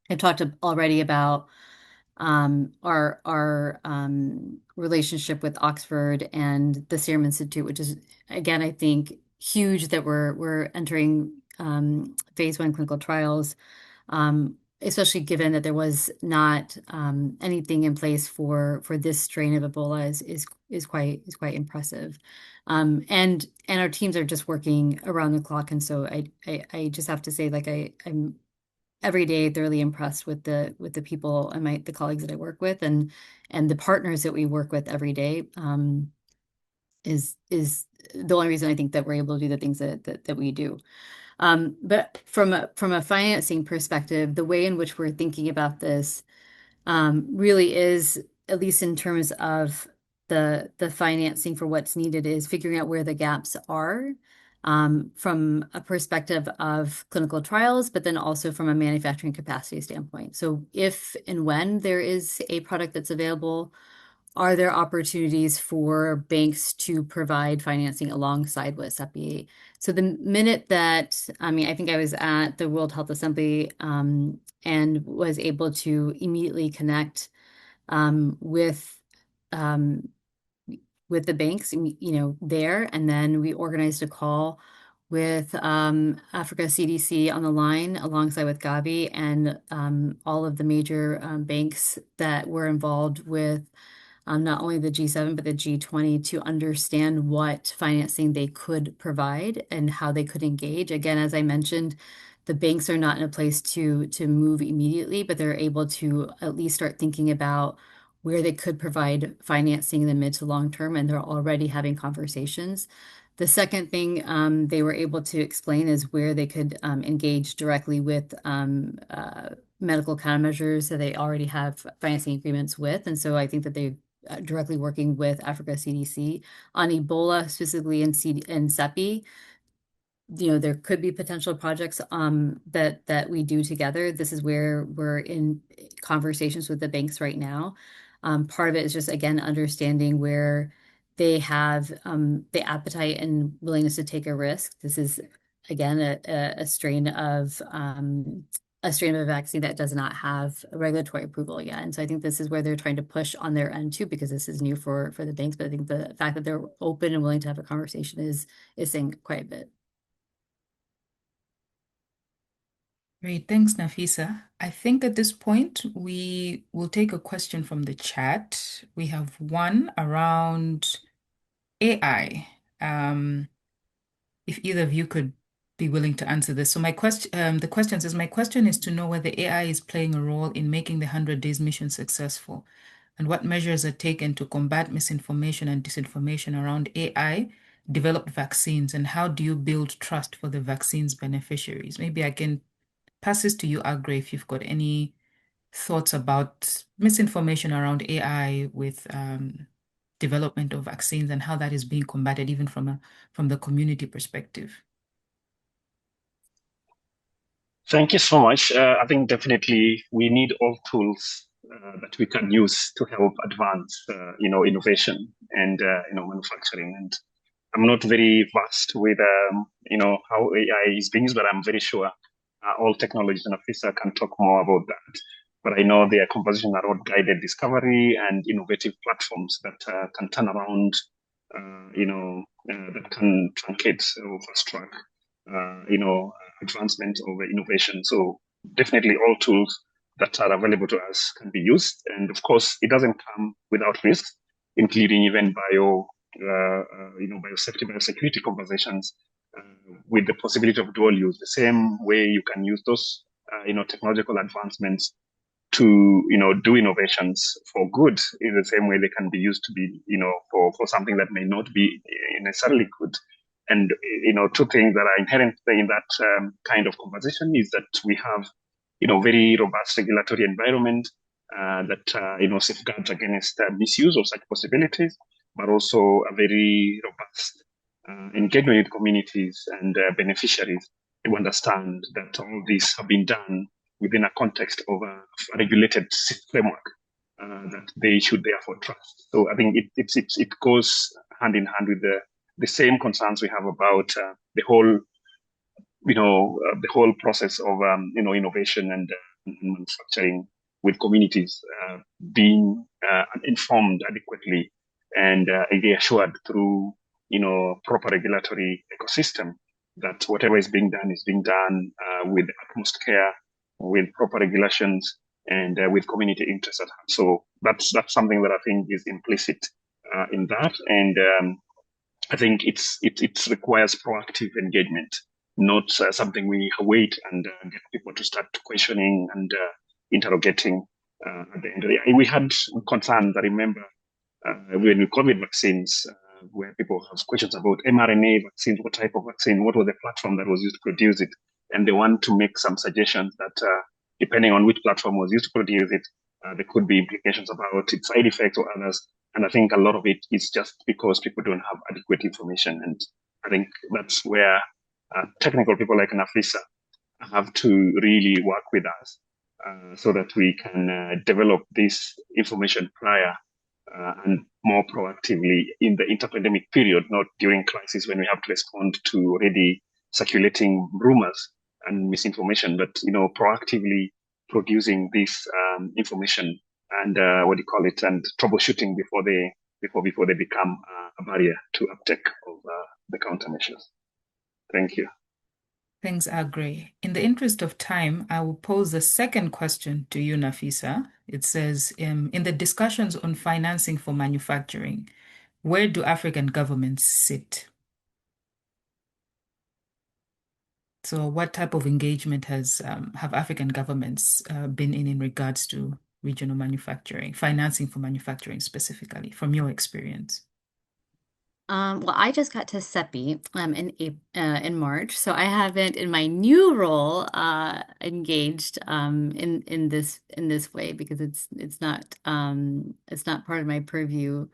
I've talked already about our relationship with Oxford and the Serum Institute, which is again, I think, huge that we're entering phase 1 clinical trials, especially given that there was not anything in place for this strain of Ebola is quite impressive. And our teams are just working around the clock. And so I just have to say, like, I'm every day thoroughly impressed with the people and the colleagues that I work with, and the partners that we work with every day. Is the only reason I think that we're able to do the things that we do. But from a financing perspective, the way in which we're thinking about this really is, at least in terms of the financing for what's needed, is figuring out where the gaps are, from a perspective of clinical trials, but then also from a manufacturing capacity standpoint. So if and when there is a product that's available, are there opportunities for banks to provide financing alongside with CEPI? So the minute that, I mean, I think I was at the World Health Assembly and was able to immediately connect with the banks, there, and then we organized a call with Africa CDC on the line alongside with Gavi and all of the major banks that were involved with not only the G7, but the G20, to understand what financing they could provide and how they could engage. Again, as I mentioned, the banks are not in a place to move immediately, but they're able to at least start thinking about where they could provide financing in the mid to long term, and they're already having conversations. The second thing they were able to explain is where they could engage directly with medical countermeasures that they already have financing agreements with. And so I think that they directly working with Africa CDC on Ebola, specifically in CEPI. There could be potential projects that we do together. This is where we're in conversations with the banks right now. Part of it is just, again, understanding where they have the appetite and willingness to take a risk. This is, again, a strain of a vaccine that does not have regulatory approval yet. And so I think this is where they're trying to push on their end too, because this is new for the banks. But I think the fact that they're open and willing to have a conversation is saying quite a bit. Great. Thanks, Nafisa. I think at this point, we will take a question from the chat. We have one around AI. If either of you could be willing to answer this. So my question is to know whether AI is playing a role in making the 100 Days mission successful, and what measures are taken to combat misinformation and disinformation around AI-developed vaccines, and how do you build trust for the vaccine's beneficiaries? Maybe I can pass this to you, Agre, if you've got any thoughts about misinformation around AI with development of vaccines and how that is being combated, even from the community perspective. Thank you so much. I think definitely we need all tools that we can use to help advance, innovation and manufacturing. And I'm not very vast with how AI is being used, but I'm very sure all technologies, and Afisa can talk more about that. But I know there are conversations around guided discovery and innovative platforms that can turn around, that can truncate or fast track, advancement of innovation. So definitely all tools that are available to us can be used. And of course, it doesn't come without risks, including even biosecurity conversations with the possibility of dual use. The same way you can use those, technological advancements to, do innovations for good, in the same way they can be used to be, for something that may not be necessarily good. And, two things that are inherent in that kind of conversation is that we have, very robust regulatory environment that, safeguards against misuse of such possibilities, but also a very robust engagement with communities and beneficiaries to understand that all these have been done within a context of a regulated framework that they should therefore trust. So I think it goes hand in hand with the same concerns we have about the whole process of innovation and manufacturing, with communities being informed adequately and reassured through proper regulatory ecosystem that whatever is being done with utmost care, with proper regulations, and with community interest at heart. So that's something that I think is implicit in that, and I think it requires proactive engagement, not something we wait and get people to start questioning and interrogating. At the end of the day, we had concerns. I remember when we COVID vaccines, where people have questions about mRNA vaccines, what type of vaccine, what was the platform that was used to produce it, and they want to make some suggestions that depending on which platform was used to produce it, there could be implications about its side effects or others. And I think a lot of it is just because people don't have adequate information. And I think that's where technical people like Nafisa have to really work with us so that we can develop this information prior and more proactively in the interpandemic period, not during crisis when we have to respond to already circulating rumors and misinformation, but proactively producing this information and what do you call it, and troubleshooting before they become a barrier to uptake of the countermeasures. Thank you. Thanks, Agri. In the interest of time, I will pose the second question to you, Nafisa. It says, in the discussions on financing for manufacturing, where do African governments sit? So what type of engagement have African governments been in regards to regional manufacturing, financing for manufacturing specifically, from your experience? Well, I just got to CEPI in March, so I haven't in my new role engaged in this way because it's not part of my purview.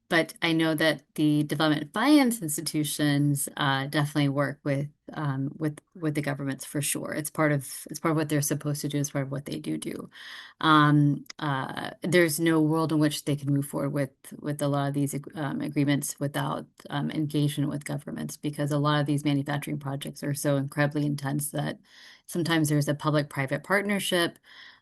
But I know that the development finance institutions definitely work with the governments for sure. It's part of what they're supposed to do. It's part of what they do. There's no world in which they can move forward with a lot of these agreements without engagement with governments, because a lot of these manufacturing projects are so incredibly intense that sometimes there's a public-private partnership.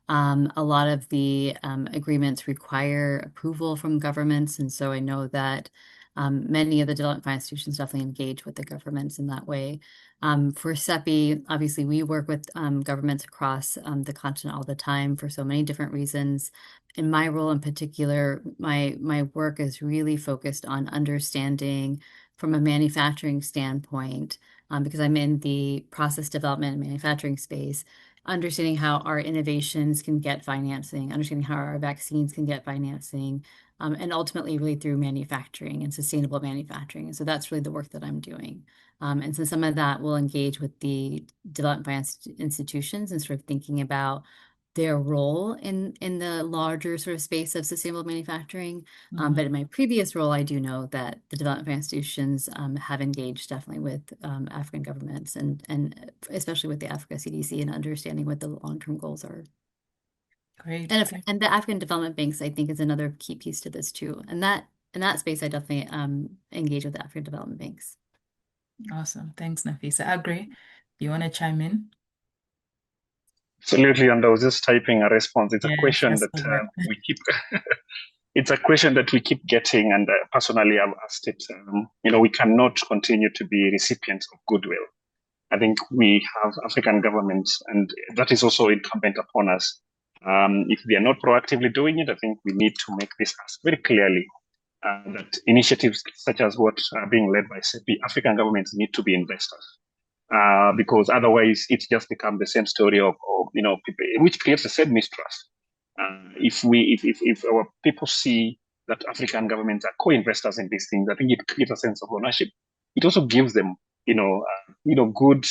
A lot of the agreements require approval from governments, and so I know that many of the development finance institutions definitely engage with the governments in that way. For CEPI, obviously, we work with governments across the continent all the time for so many different reasons. In my role in particular, my work is really focused on understanding from a manufacturing standpoint, because I'm in the process development and manufacturing space, understanding how our innovations can get financing, understanding how our vaccines can get financing, and ultimately really through manufacturing and sustainable manufacturing. And so that's really the work that I'm doing. And so some of that will engage with the development finance institutions and sort of thinking about their role in the larger sort of space of sustainable manufacturing. But in my previous role, I do know that the development finance institutions have engaged definitely with African governments and especially with the Africa CDC and understanding what the long-term goals are. Great. And the African development banks, I think, is another key piece to this too. And that in that space, I definitely engage with the African development banks. Awesome. Thanks, Nafisa. Agri, you want to chime in? Absolutely, and I was just typing a response. It's a Yes, question that we keep. It's a question that we keep getting, and personally, I've asked it. We cannot continue to be recipients of goodwill. I think we have African governments, and that is also incumbent upon us. If they are not proactively doing it, I think we need to make this ask very clearly that initiatives such as what are being led by CEPI, African governments need to be investors. Because otherwise it's just become the same story of people, which creates the same mistrust. If our people see that African governments are co-investors in these things, I think it creates a sense of ownership. It also gives them, good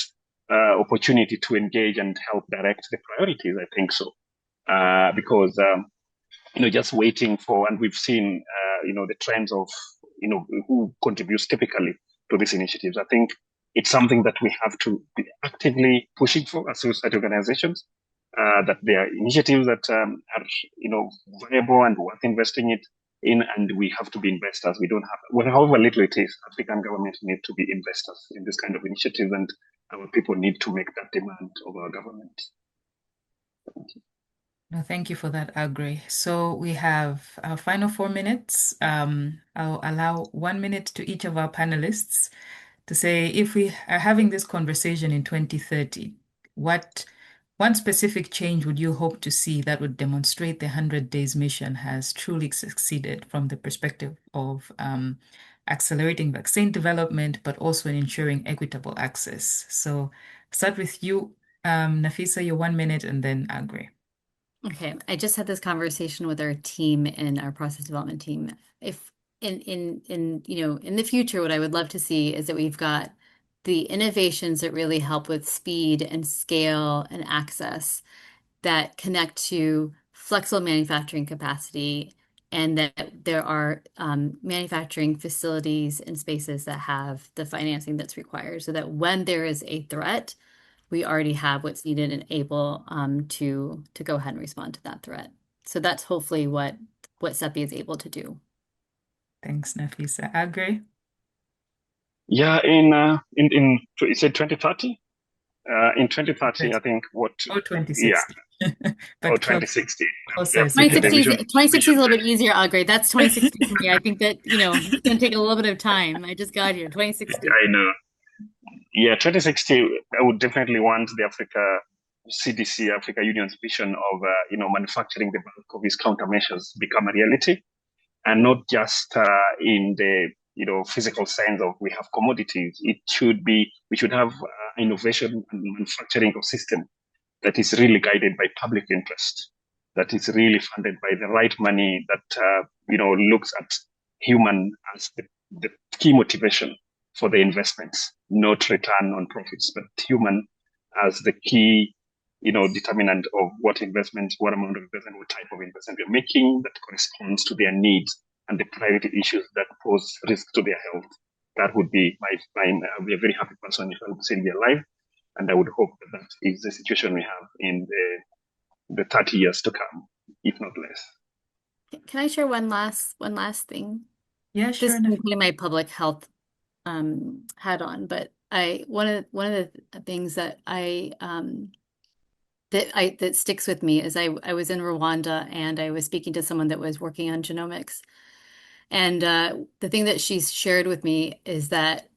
opportunity to engage and help direct the priorities. I think so, because just waiting for, and we've seen, the trends of, who contributes typically to these initiatives. I think it's something that we have to be actively pushing for as society organizations, that there are initiatives that are, viable and worth investing it in, and we have to be investors. We don't have, well, however little it is, African governments need to be investors in this kind of initiative, and our people need to make that demand of our government. Thank you. No, thank you for that, Agri. So we have our final 4 minutes. I'll allow 1 minute to each of our panelists to say if we are having this conversation in 2030, what one specific change would you hope to see that would demonstrate the 100 Days mission has truly succeeded from the perspective of accelerating vaccine development, but also in ensuring equitable access? So start with you, Nafisa, your 1 minute, and then Agri. Okay, I just had this conversation with our team and our process development team. If in the future, what I would love to see is that we've got the innovations that really help with speed and scale and access that connect to flexible manufacturing capacity, and that there are manufacturing facilities and spaces that have the financing that's required, so that when there is a threat, we already have what's needed and able to go ahead and respond to that threat. So that's hopefully what CEPI is able to do. Thanks, Nafisa. Agri? Yeah, in you said 2030? In 2030, I think what, Or yeah, 2060. or But close, 2060. closer is Definitely the 2060 better. is vision, 2060 is vision a little there. bit easier, Algray. That's 2060 for me. I think that, it's going to take a little bit of time. I just got here, 2060. I know. Yeah, 2060, I would definitely want the CDC, Africa Union's vision of, manufacturing the bulk of these countermeasures become a reality, and not just in the, physical sense of we have commodities. We should have innovation and manufacturing ecosystem that is really guided by public interest, that is really funded by the right money, that looks at human as the key motivation for the investments, not return on profits, but human as the key determinant of what investment, what amount of investment, what type of investment we're making that corresponds to their needs and the priority issues that pose risk to their health. That would be I'll be a very happy person if I would say they're alive. And I would hope that that is the situation we have in the 30 years to come, if not less. Can I share one last thing? Yeah, This sure is enough. putting my public health hat on, but one of the things that sticks with me is I was in Rwanda and I was speaking to someone that was working on genomics. And the thing that she's shared with me is that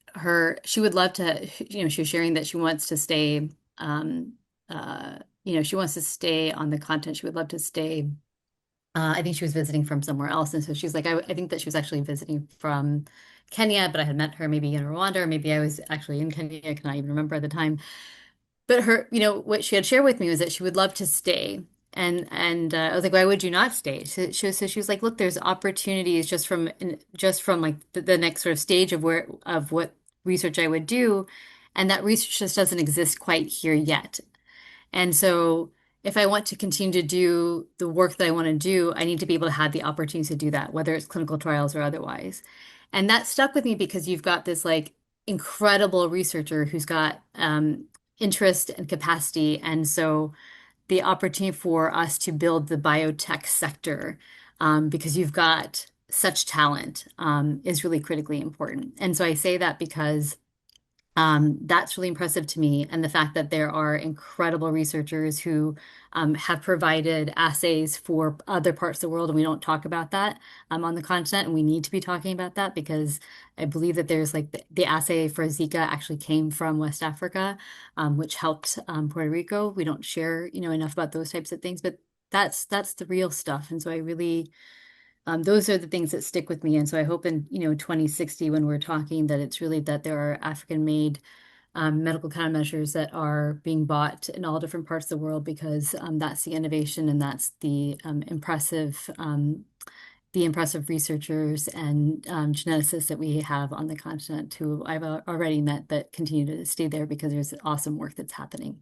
she would love to, she was sharing that she wants to stay, she wants to stay on the continent. She would love to stay. I think she was visiting from somewhere else. And so she's like, I think that she was actually visiting from Kenya, but I had met her maybe in Rwanda, or maybe I was actually in Kenya. I cannot even remember at the time. But what she had shared with me was that she would love to stay. And I was like, why would you not stay? So she was like, look, there's opportunities just from like the next sort of stage of what research I would do, and that research just doesn't exist quite here yet. And so if I want to continue to do the work that I want to do, I need to be able to have the opportunity to do that, whether it's clinical trials or otherwise. And that stuck with me because you've got this like incredible researcher who's got interest and capacity. And so the opportunity for us to build the biotech sector, because you've got such talent, is really critically important. And so I say that because that's really impressive to me. And the fact that there are incredible researchers who have provided assays for other parts of the world, and we don't talk about that on the continent. And we need to be talking about that because I believe that there's like the assay for Zika actually came from West Africa, which helped Puerto Rico. We don't share, enough about those types of things, but that's the real stuff. And so I really those are the things that stick with me. And so I hope in, 2060, when we're talking, that it's really that there are African-made medical countermeasures that are being bought in all different parts of the world, because that's the innovation and that's the impressive researchers and geneticists that we have on the continent who I've already met that continue to stay there because there's awesome work that's happening.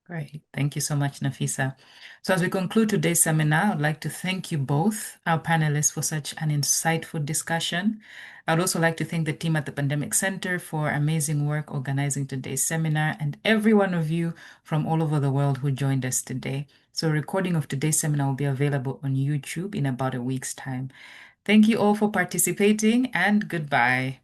Great. Thank you so much, Nafisa. So as we conclude today's seminar, I'd like to thank you both, our panelists, for such an insightful discussion. I'd also like to thank the team at the Pandemic Center for amazing work organizing today's seminar, and every one of you from all over the world who joined us today. So a recording of today's seminar will be available on YouTube in about a week's time. Thank you all for participating, and goodbye.